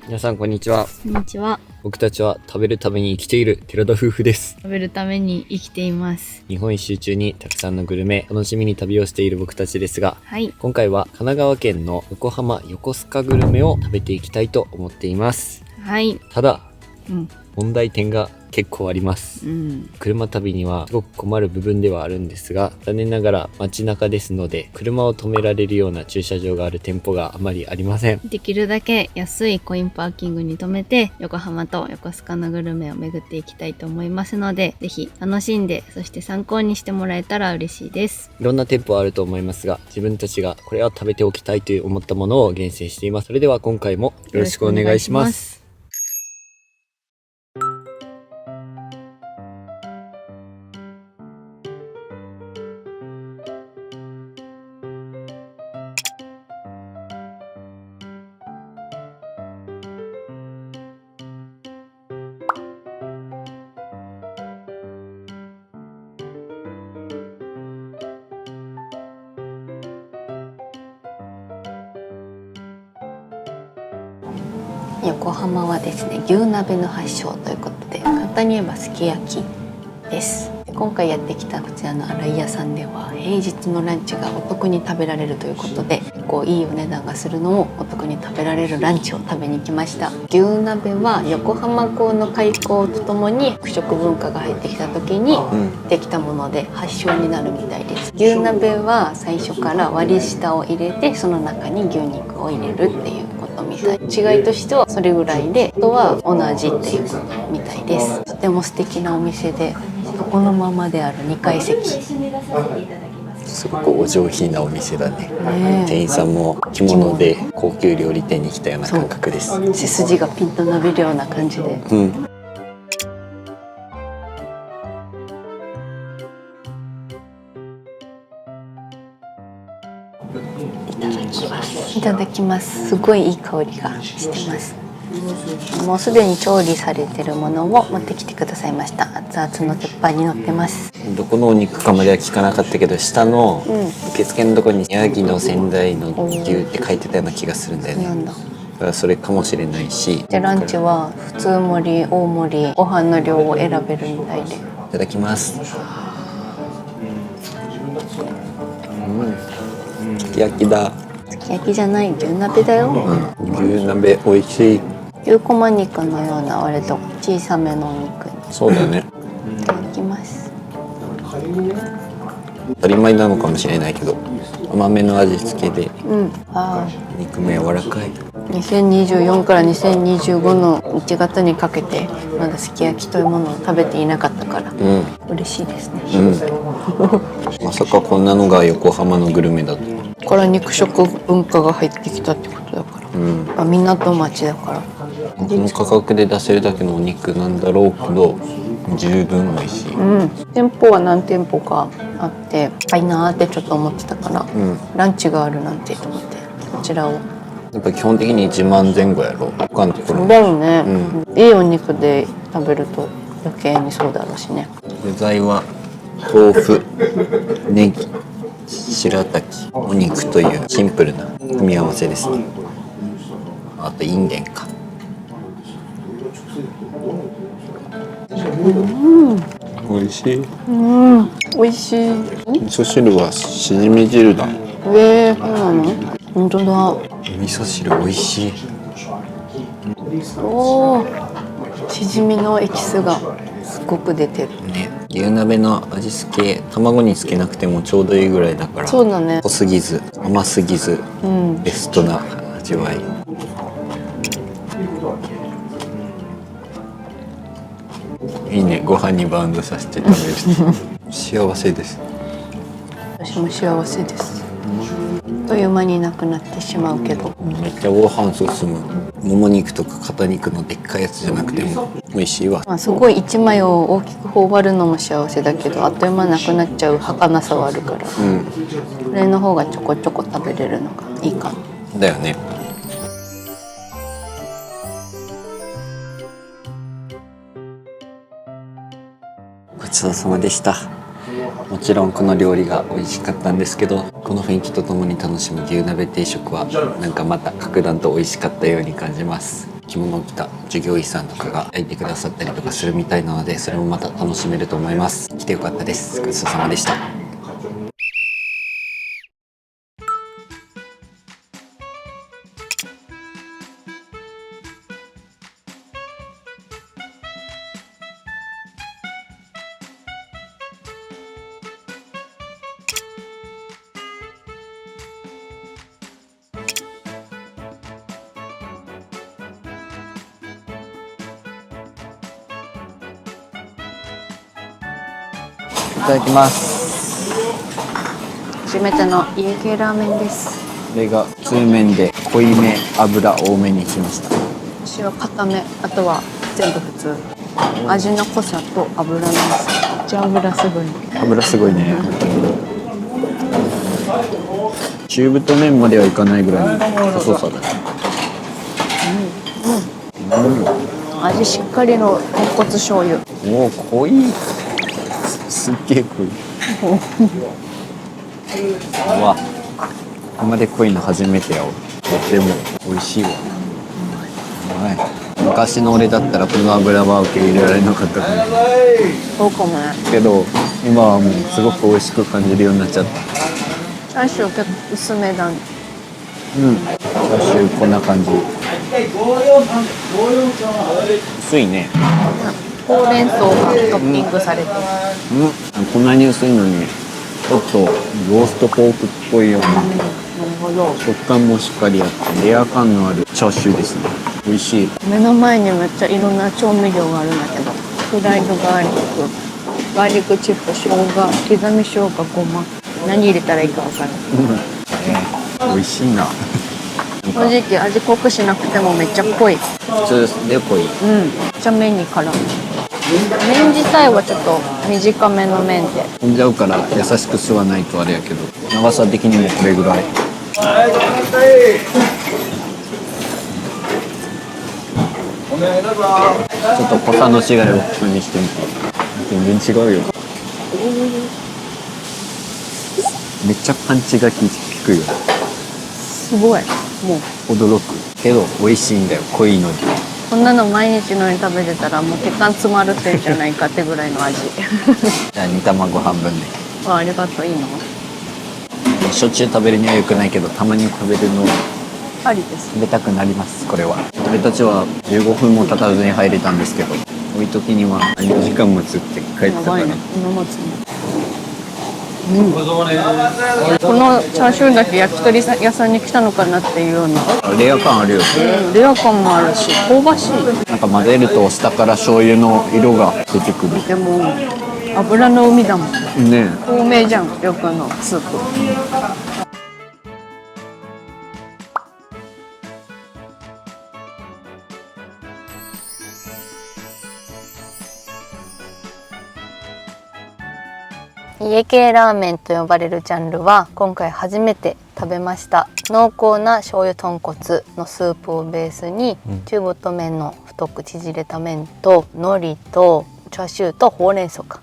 皆さんこんにちは。こんにちは。僕たちは食べるために生きている寺田夫婦です。食べるために生きています。日本一周中にたくさんのグルメ、楽しみに旅をしている僕たちですが、はい。今回は神奈川県の横浜横須賀グルメを食べていきたいと思っています。はい。ただ、うん問題点が結構あります。車旅にはすごく困る部分ではあるんですが、残念ながら街中ですので、車を止められるような駐車場がある店舗があまりありません。できるだけ安いコインパーキングに停めて、横浜と横須賀のグルメを巡っていきたいと思いますので、ぜひ楽しんで、そして参考にしてもらえたら嬉しいです。いろんな店舗あると思いますが、自分たちがこれは食べておきたいと思ったものを厳選しています。それでは今回もよろしくお願いします。横浜はですね、牛鍋の発祥ということで、簡単に言えばすき焼きです。今回やってきたこちらの新井屋さんでは、平日のランチがお得に食べられるということで、結構いいお値段がするのをお得に食べられるランチを食べに来ました。牛鍋は横浜港の開港とともに服飾文化が入ってきた時にできたもので発祥になるみたいです。牛鍋は最初から割り下を入れて、その中に牛肉を入れるっていうことみたい。違いとしてはそれぐらいで、あとは同じっていうことみたいです。とても素敵なお店で、このままである2階席。すごくお上品なお店だね。店員さんも着物で高級料理店に来たような感覚です。背筋がピンと伸びるような感じで。いただきます。すごいいい香りがしてます。もうすでに調理されてるものを持ってきてくださいました。熱々の鉄板に乗ってます。どこのお肉かまでは聞かなかったけど、下の受付のところに宮城の仙台の牛って書いてたような気がするんだよね。なんだ。だからそれかもしれないし。でランチは普通盛り、大盛り、ご飯の量を選べるみたいで。いただきます。すき焼きだ。すき焼きじゃない、牛鍋だよ。牛鍋美味しい。牛こま肉のような割と小さめのお肉に。そうだね。いただきます。当たり前なのかもしれないけど、甘めの味付けで肉も柔らかい。2024から2025の1月にかけてまだすき焼きというものを食べていなかったから、嬉しいですね。まさかこんなのが横浜のグルメだと。から肉食文化が入ってきたってことだから、港町だから。この価格で出せるだけのお肉なんだろうけど、十分美味しい。店舗は何店舗かあっていいなーってちょっと思ってたから、ランチがあるなんてと思ってこちらを。やっぱ基本的に1万前後やろ、他のところ。だよね、いいお肉で食べると余計にそうだろうしね。具材は豆腐、ネギ、白滝、お肉というシンプルな組み合わせですね。あとインゲンか。美味しい。美味しい。味噌汁はしじみ汁だ。そうなの？本当だ。味噌汁美味しい。おお、しじみのエキスがすごく出てるね。牛鍋の味付け、卵につけなくてもちょうどいいぐらいだから。そうだね。濃すぎず甘すぎず、ベストな味わい。いいね、ご飯にバウンドさせて食べる幸せです。私も幸せです。あっという間になくなってしまうけど、めっちゃご飯進む。もも肉とか肩肉のでっかいやつじゃなくても美味しいわ。すごい一枚を大きく頬張るのも幸せだけど、あっという間なくなっちゃう儚さはあるから、これの方がちょこちょこ食べれるのがいいかな。だよね。ごちそうさまでした。もちろんこの料理が美味しかったんですけど、この雰囲気とともに楽しむ牛鍋定食はなんかまた格段と美味しかったように感じます。着物を着た従業員さんとかが焼いてくださったりとかするみたいなので、それもまた楽しめると思います。来てよかったです。ごちそうさまでした。いただきます。初めての家系ラーメンです。これが通麺で濃いめ、油多めにしました。私は固め、あとは全部普通。味の濃さと油の濃さ。めっちゃ油すごい。油すごいね。中太麺まではいかないぐらいの細さだね。味しっかりの豚骨醤油。おお、濃い。すっげえ濃い。うわ、ここまで濃いの初めてやわ。とても美味しいわ。はい。昔の俺だったらこの油は受け入れられなかったかも。そうかもね。けど今はもうすごく美味しく感じるようになっちゃった。チャーシュー結構薄めだね。チャーシューこんな感じ。薄いね。ほうれん草がトッピングされてる。こんなに薄いのにちょっとローストポークっぽいようななるほど。食感もしっかりあってレア感のあるチャーシューですね。美味しい。目の前にめっちゃいろんな調味料があるんだけど、フライドガーリック、ガーリックチップ、生姜、刻み生姜、ごま、何入れたらいいか分からない。美味しいな。正直味濃くしなくてもめっちゃ濃い。普通で濃い。めっちゃ麺に絡む。麺自体はちょっと短めの麺で。飛んじゃうから優しく吸わないとあれやけど、長さ的にもこれぐらい。ちょっと濃さの違いを確認してみて。全然違うよ。めっちゃパンチが効くよ。すごい。もう驚くけど美味しいんだよ、濃いのに。こんなの毎日のように食べてたらもう血管詰まるってんじゃないかってぐらいの味。じゃあ煮卵半分で。ありがとう。いいのしょっちゅう食べるには良くないけど、たまに食べるのありです。食べたくなります。これは俺たちは15分も経たずに入れたんですけど、多い時には4時間もつって帰ってたから。やばいね。今もつね。このチャーシューだけ焼き鳥屋さんに来たのかなっていうような。レア感あるよ。レア感もあるし、香ばしい。なんか混ぜると下から醤油の色が出てくる。でも油の海だもん。ね透明じゃん、よくのスープ。家系ラーメンと呼ばれるジャンルは今回初めて食べました。濃厚な醤油豚骨のスープをベースに、中太麺の太く縮れた麺と海苔とチャーシューとほうれん草か、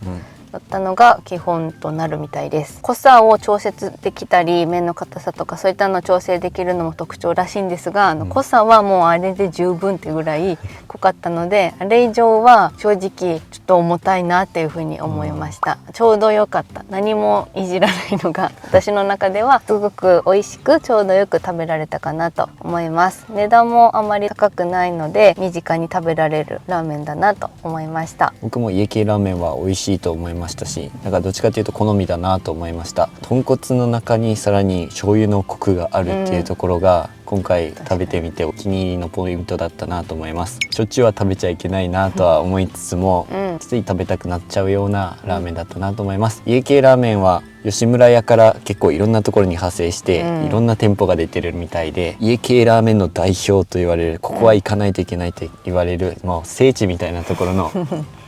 だったのが基本となるみたいです。濃さを調節できたり麺の硬さとかそういったのを調整できるのも特徴らしいんですが、濃さはもうあれで十分っていうぐらい濃かったので、あれ以上は正直ちょっと重たいなっていうふうに思いました。ちょうど良かった。何もいじらないのが私の中ではすごく美味しくちょうどよく食べられたかなと思います。値段もあまり高くないので身近に食べられるラーメンだなと思いました。僕も家系ラーメンは美味しいと思いましたし、なんかどっちかというと好みだなと思いました。豚骨の中にさらに醤油のコクがあるっていうところが、今回食べてみてお気に入りのポイントだったなと思います。しょっちゅうは食べちゃいけないなとは思いつつも、つい食べたくなっちゃうようなラーメンだったなと思います。家系ラーメンは吉村屋から結構いろんなところに派生して、いろんな店舗が出てるみたいで、家系ラーメンの代表と言われる、ここは行かないといけないと言われる、もう聖地みたいなところの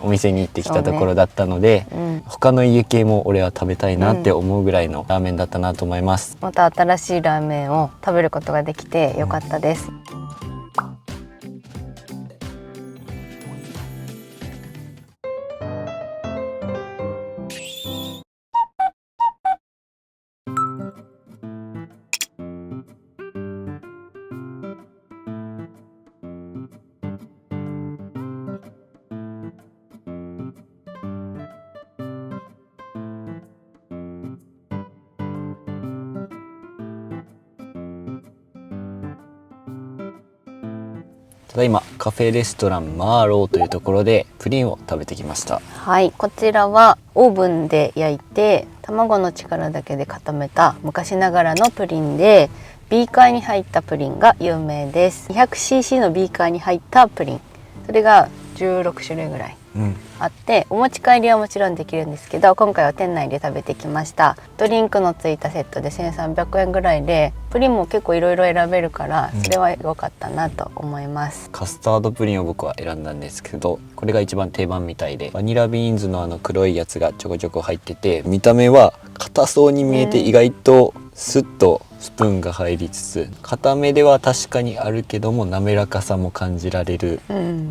お店に行ってきたところだったので、他の家系も俺は食べたいなって思うぐらいのラーメンだったなと思います。また新しいラーメンを食べることができてよかったです。ただいまカフェレストランマーローというところでプリンを食べてきました。はい、こちらはオーブンで焼いて卵の力だけで固めた昔ながらのプリンで、ビーカーに入ったプリンが有名です。 200cc のビーカーに入ったプリン、それが16種類ぐらいあって、お持ち帰りはもちろんできるんですけど、今回は店内で食べてきました。ドリンクのついたセットで1300円ぐらいで、プリンも結構いろいろ選べるから、それは良かったなと思います。カスタードプリンを僕は選んだんですけど、これが一番定番みたいで、バニラビーンズの黒いやつがちょこちょこ入ってて、見た目は硬そうに見えて意外とスッとスプーンが入りつつ、固めでは確かにあるけども滑らかさも感じられる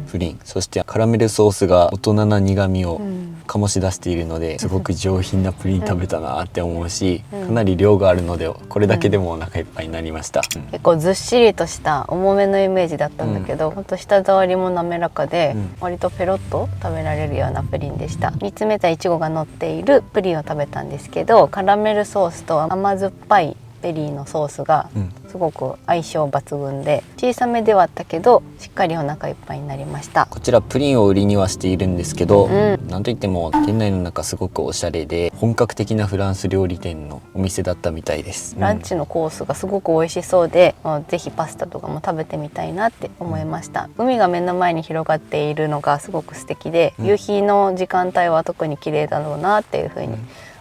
プリン、そしてカラメルソースが大人な苦みを醸し出しているので、すごく上品なプリン食べたなって思うし、かなり量があるのでこれだけでもお腹いっぱいになりました。結構ずっしりとした重めのイメージだったんだけど、ほんと舌触りも滑らかで、割とペロッと食べられるようなプリンでした。煮詰めたいちごが乗っているプリンを食べたんですけど、カラメルソースと甘酸っぱいベリーのソースがすごく相性抜群で、小さめではあったけどしっかりお腹いっぱいになりました。こちらプリンを売りにはしているんですけど、なんといっても店内の中すごくおしゃれで本格的なフランス料理店のお店だったみたいです。ランチのコースがすごく美味しそうで、ぜひパスタとかも食べてみたいなって思いました。海が目の前に広がっているのがすごく素敵で、夕日の時間帯は特に綺麗だろうなっていう風に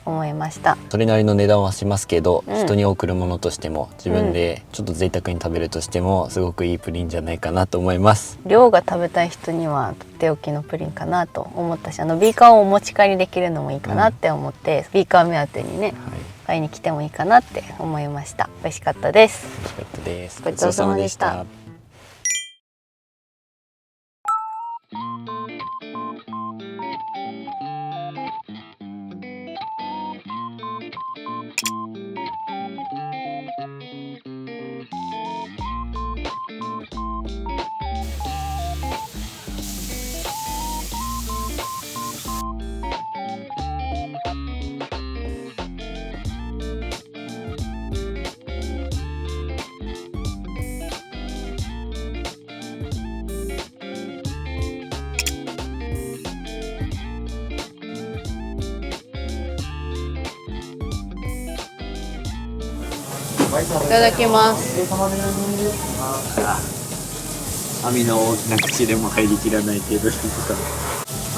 思いました。それなりの値段はしますけど、人に贈るものとしても自分でちょっと贅沢に食べるとしてもすごくいいプリンじゃないかなと思います。量が食べたい人にはとっておきのプリンかなと思ったし、ビーカーをお持ち帰りできるのもいいかなって思って、ビーカー目当てにね、買いに来てもいいかなって思いました。美味しかったです。美味しかったです。ごちそうさまでした。いただきます。網の大きな口でも入りきらないけど、す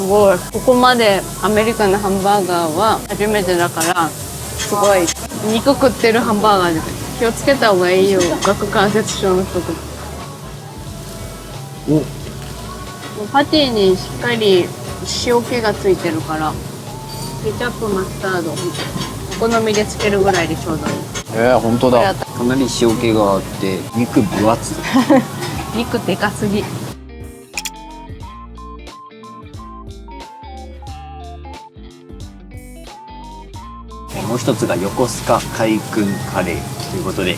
ごい。ここまでアメリカのハンバーガーは初めてだから、すごい肉食ってるハンバーガーで気をつけた方がいいよ、顎関節症の人とか。パティにしっかり塩気がついてるから、ケチャップ、マスタードお好みでつけるぐらいでちょうどいい。本当だ。かなり塩気があって肉分厚い。肉でかすぎ。もう一つが横須賀海軍カレーということで、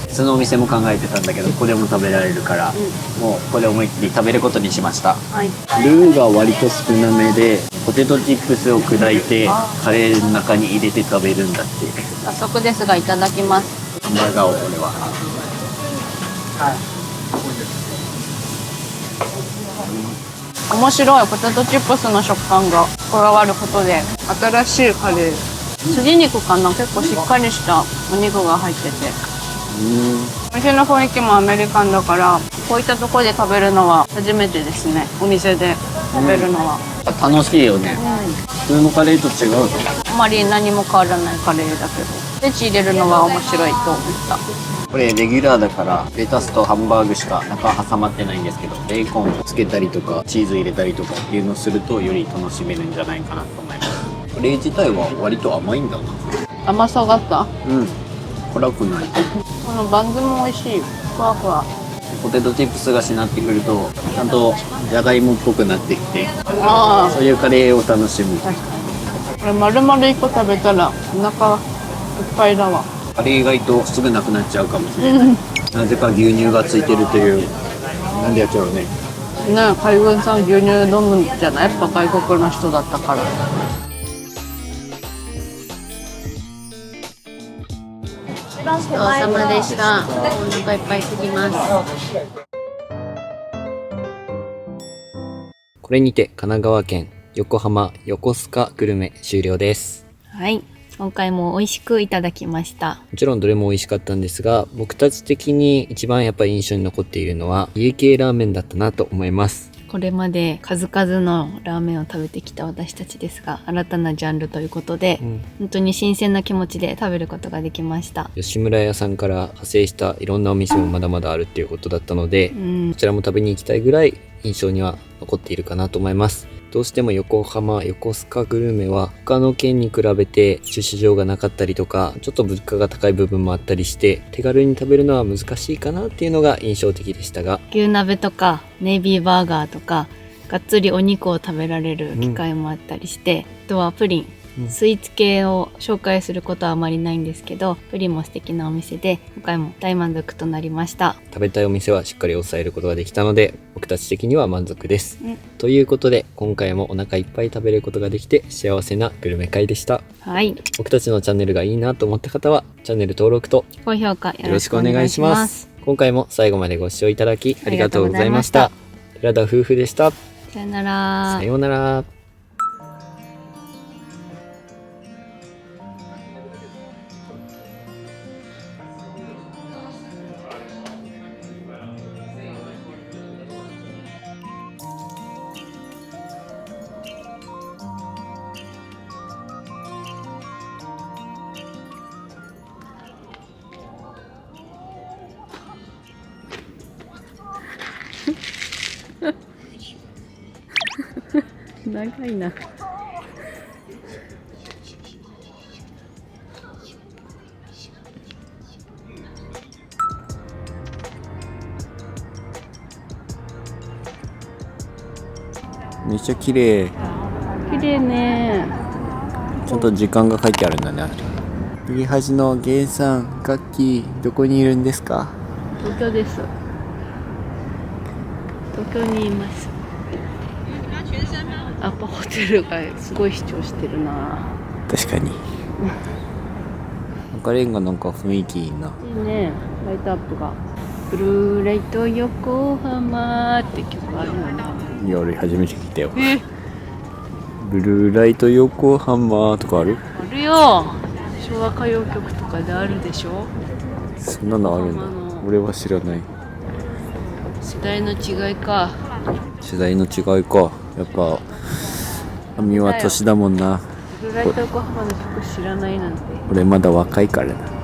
別のお店も考えてたんだけど、ここでも食べられるから、もうここで思いっきり食べることにしました。ルーが割と少なめで、ポテトチップスを砕いてカレーの中に入れて食べるんだって。早速ですがいただきます。ハンバーガーをこれは。面白い。ポテトチップスの食感が加わることで新しいカレー。筋肉かな、結構しっかりしたお肉が入ってて、お店の雰囲気もアメリカンだから、こういったところで食べるのは初めてですね。お店で食べるのは、楽しいよね。普通のカレーと違う。あまり何も変わらないカレーだけど、レチ入れるのは面白いと思った。これレギュラーだからレタスとハンバーグしか中挟まってないんですけど、ベーコンつけたりとかチーズ入れたりとかっていうのをするとより楽しめるんじゃないかなと思います。カレー自体は割と甘いんだな。甘さがあった。辛くない。このバンズも美味しい。ふわふわ。ポテトチップスがしなってくるとちゃんとじゃがいもっぽくなってきて、そういうカレーを楽しむ。確かに。これ丸々1個食べたらお腹いっぱいだわ。カレー意外とすぐなくなっちゃうかもしれない。なぜか牛乳がついてるという。なんでやっちゃうね。海軍さん牛乳飲むんじゃない？やっぱ外国の人だったから。ごちそうさまでした。お腹いっぱいすぎます。これにて神奈川県横浜横須賀グルメ終了です。はい、今回も美味しくいただきました。もちろんどれも美味しかったんですが、僕たち的に一番やっぱり印象に残っているのは家系ラーメンだったなと思います。これまで数々のラーメンを食べてきた私たちですが、新たなジャンルということで、本当に新鮮な気持ちで食べることができました。吉村屋さんから派生したいろんなお店もまだまだあるっていうことだったので、こちらも食べに行きたいぐらい印象には残っているかなと思います。どうしても横浜横須賀グルメは他の県に比べて駐車場がなかったりとか、ちょっと物価が高い部分もあったりして手軽に食べるのは難しいかなっていうのが印象的でしたが、牛鍋とかネイビーバーガーとかがっつりお肉を食べられる機会もあったりして、あとはプリン、スイーツ系を紹介することはあまりないんですけど、プリンも素敵なお店で今回も大満足となりました。食べたいお店はしっかり抑えることができたので僕たち的には満足です、ということで今回もお腹いっぱい食べることができて幸せなグルメ会でした。はい、僕たちのチャンネルがいいなと思った方はチャンネル登録と高評価よろしくお願いします。今回も最後までご視聴いただきありがとうございました。寺田夫婦でした。さよなら。さようなら。長いな。めっちゃ綺麗。綺麗ね。ちゃんと時間が書いてあるんだね。右端のゲンさん、ガッキー、どこにいるんですか？東京です。東京にいます。アパホテルがすごい主張してるな。確かに。赤レンガなんか雰囲気いいな。いいね、ライトアップが。ブルーライト横浜って曲あるよね。いや、俺初めて聞いたよ。ブルーライト横浜とかある？あるよ。昭和歌謡曲とかであるでしょ。そんなのあるんだ。俺は知らない。世代の違いか。世代の違いか。やっぱ亜美は年だもんな。ブルーライト横浜の曲知らないなんて。俺まだ若いからな。